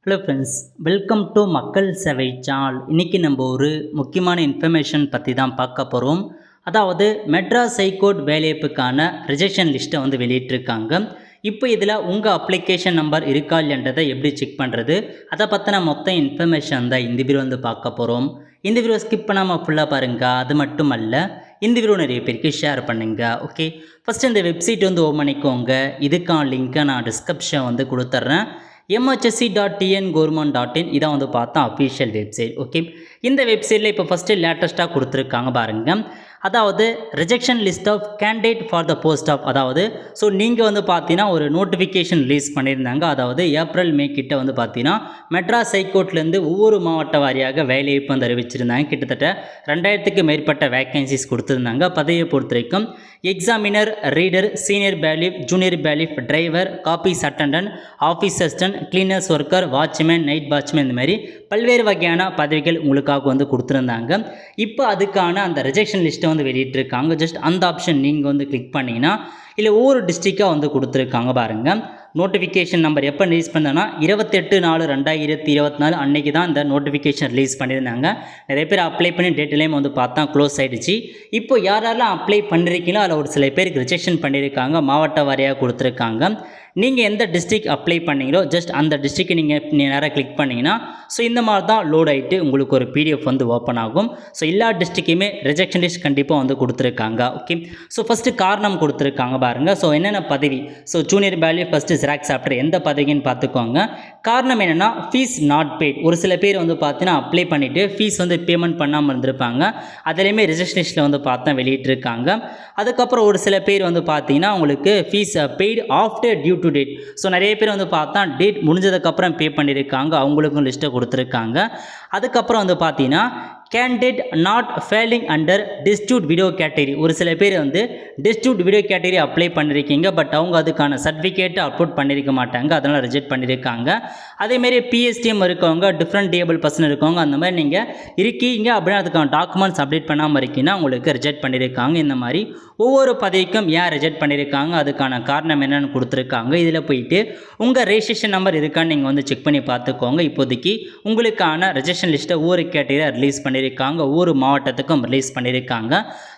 Hello friends, welcome to மக்கள் சேவை channel. இன்றைக்கி நம்ம ஒரு முக்கியமான இன்ஃபர்மேஷன் பற்றி தான் பார்க்க போகிறோம். அதாவது மெட்ராஸ் ஹைகோர்ட் வேலைவாய்ப்புக்கான ரிஜெக்ஷன் லிஸ்ட்டை வெளியிட்டிருக்காங்க. இப்போ இதில் உங்கள் அப்ளிகேஷன் நம்பர் இருக்கா இல்லைன்றதை எப்படி செக் பண்ணுறது, அதை பற்றின மொத்த இன்ஃபர்மேஷன் தான் இந்த வீடியோ பார்க்க போகிறோம். இந்த வீடியோ ஸ்கிப் பண்ணாமல் ஃபுல்லாக பாருங்கள். அது மட்டும் அல்ல, இந்த வீடியோ நிறைய பேருக்கு ஷேர் பண்ணுங்கள். ஓகே, ஃபஸ்ட்டு இந்த வெப்சைட் ஓப்பன் பண்ணிக்கோங்க. இதுக்கான லிங்க்கை நான் டிஸ்கிரிப்ஷன் கொடுத்துட்றேன். mhsc.tn.government.in இதான் பார்த்தா அஃபீஷியல் வெப்சைட். ஓகே, இந்த வெப்சைட்டில் இப்போ ஃபஸ்ட்டு லேட்டஸ்ட்டாக கொடுத்துருக்காங்க பாருங்கள். அதாவது rejection list of candidate for the post of, அதாவது ஸோ நீங்கள் பார்த்தீங்கன்னா ஒரு நோட்டிஃபிகேஷன் ரிலீஸ் பண்ணியிருந்தாங்க. அதாவது ஏப்ரல் மே கிட்ட பார்த்தீங்கன்னா மெட்ராஸ் ஹைகோர்ட்லேருந்து ஒவ்வொரு மாவட்ட வாரியாக வேலைவாய்ப்பு அறிவிச்சிருந்தாங்க. கிட்டத்தட்ட 2000க்கு மேற்பட்ட வேக்கன்சிஸ் கொடுத்துருந்தாங்க. பதவியை பொறுத்த வரைக்கும் examiner, reader, senior bailiff, junior bailiff, driver, copies attendance, office assistant, cleaners worker, watchman, night watchman, இந்த மாதிரி பல்வேறு வகையான பதவிகள் உங்களுக்காக கொடுத்துருந்தாங்க. இப்போ அதுக்கான அந்த ரிஜெக்ஷன் லிஸ்ட்டை வெளியிட்டிருக்காங்க. ஜஸ்ட் அந்த ஆப்ஷன் நீங்கள் கிளிக் பண்ணிங்கன்னா இல்லை ஒவ்வொரு டிஸ்ட்ரிக்டாக கொடுத்துருக்காங்க பாருங்கள். நோட்டிஃபிகேஷன் நம்பர் எப்போ ரிலீஸ் பண்ணனா 28/4/2024 அன்றைக்கி தான் இந்த நோட்டிஃபிகேஷன் ரிலீஸ் பண்ணியிருந்தாங்க. நிறைய பேர் அப்ளை பண்ணி டேட்லேயும் பார்த்தா க்ளோஸ் ஆகிடுச்சு. இப்போ யாரெல்லாம் அப்ளை பண்ணியிருக்கீங்களோ அதில் ஒரு சில பேருக்கு ரிஜெக்ஷன் பண்ணியிருக்காங்க. மாவட்ட வாரியாக கொடுத்துருக்காங்க. நீங்கள் எந்த டிஸ்ட்ரிக்ட் அப்ளை பண்ணீங்களோ ஜஸ்ட் அந்த டிஸ்ட்ரிக்ட் நீங்கள் நேராக கிளிக் பண்ணிங்கன்னா ஸோ இந்த மாதிரி தான் லோட் ஆகிட்டு உங்களுக்கு ஒரு பிடிஎஃப் ஓப்பன் ஆகும். ஸோ எல்லா டிஸ்ட்ரிக்ட்டுமே ரிஜெக்ஷன் லிஸ்ட் கண்டிப்பாக கொடுத்துருக்காங்க. ஓகே, ஸோ ஃபஸ்ட்டு காரணம் கொடுத்துருக்காங்க பாருங்கள். ஸோ என்னென்ன பதவி, so junior bailiff, first xerox chapter எந்த பதவின்னு பார்த்துக்கோங்க. காரணம் என்னென்னா ஃபீஸ் நாட் பெய்ட். ஒரு சில பேர் பார்த்தீங்கன்னா அப்ளை பண்ணிவிட்டு ஃபீஸ் பேமெண்ட் பண்ணாமல் இருந்திருப்பாங்க. அதுலேயுமே ரிஜெக்ஷன் லிஸ்ட்டில் பார்த்தா வெளியிட்டிருக்காங்க. அதுக்கப்புறம் ஒரு சில பேர் பார்த்தீங்கன்னா உங்களுக்கு fees paid after due to date. So நிறைய பேர் பார்த்தா டேட் முடிஞ்சதுக்கப்புறம் பே பண்ணியிருக்காங்க. அவங்களுக்கும் லிஸ்ட்டை கொடுத்துருக்காங்க. அதுக்கப்புறம் பார்த்தீங்கன்னா candidate not falling under distribute video category. ஒரு சில பேர் டிஸ்ட்ரிபியூட் வீடியோ கேட்டகரி அப்ளை பண்ணியிருக்கீங்க. பட் அவங்க அதுக்கான சர்டிஃபிகேட்டை அப்லோட் பண்ணியிருக்க மாட்டாங்க. அதனால் ரிஜெக்ட் பண்ணியிருக்காங்க. அதேமாரி பிஎஸ்டிஎம் இருக்கவங்க, டிஃப்ரெண்ட் டிஏபிள் பர்சன் இருக்கவங்க, அந்த மாதிரி நீங்கள் இருக்கீங்க அப்படின்னா அதுக்கான டாக்குமெண்ட்ஸ் அப்டேட் பண்ணாமல் இருக்கீங்கன்னா உங்களுக்கு ரிஜெக்ட் பண்ணியிருக்காங்க. இந்த மாதிரி ஒவ்வொரு பதவிக்கும் ஏன் ரிஜெக்ட் பண்ணியிருக்காங்க, அதுக்கான காரணம் என்னென்னு கொடுத்துருக்காங்க. இதில் போயிட்டு உங்கள் ரெஜிஸ்ட்ரேஷன் நம்பர் இருக்கான்னு நீங்கள் செக் பண்ணி பார்த்துக்கோங்க. இப்போதைக்கு உங்களுக்கான ரெஜிஸ்ட்ரேஷன் லிஸ்ட்டை ஒவ்வொரு கேட்டகரியாக ரிலீஸ் பண்ணியிருக்காங்க. ஒவ்வொரு மாவட்டத்துக்கும் ரிலீஸ் பண்ணியிருக்காங்க.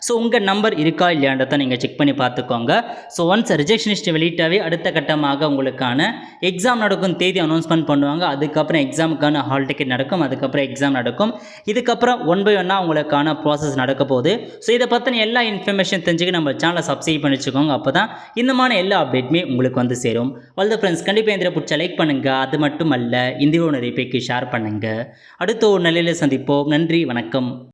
ஸோ உங்கள் நம்பர் இருக்கா இல்லையான்றதை நீங்கள் செக் பண்ணி பார்த்துக்கோங்க. ஸோ ஒன்ஸ் ரிஜெக்ஷன் லிஸ்ட் வெளியிட்டாவே அடுத்த கட்டமாக உங்களுக்கான எக்ஸாம் நடக்கும் தேதி அனௌன்ஸ்மெண்ட் பண்ணுவாங்க. அதுக்கப்புறம் எக்ஸாமுக்கான ஹால் டிக்கெட் நடக்கும். அதுக்கப்புறம் எக்ஸாம் நடக்கும். இதுக்கப்புறம் 1 by 1 உங்களுக்கான ப்ராசஸ் நடக்க போகுது. ஸோ இதை பற்றின எல்லா இன்ஃபர்மேஷன் தெரிஞ்சுக்க நம்ம சேனலை சப்ஸ்கிரைப் பண்ணி வச்சுக்கோங்க. அப்போ தான் இந்த மாதிரி எல்லா அப்டேட்டுமே உங்களுக்கு சேரும். வாழ்ந்த ஃப்ரெண்ட்ஸ், கண்டிப்பாக இந்த பிடிச்ச லைக் பண்ணுங்கள். அது மட்டும் அல்ல, இந்த வீடியோ நிறைய பேருக்கு ஷேர் பண்ணுங்கள். அடுத்த ஒரு நிலையில் சந்திப்போம். நன்றி, வணக்கம்.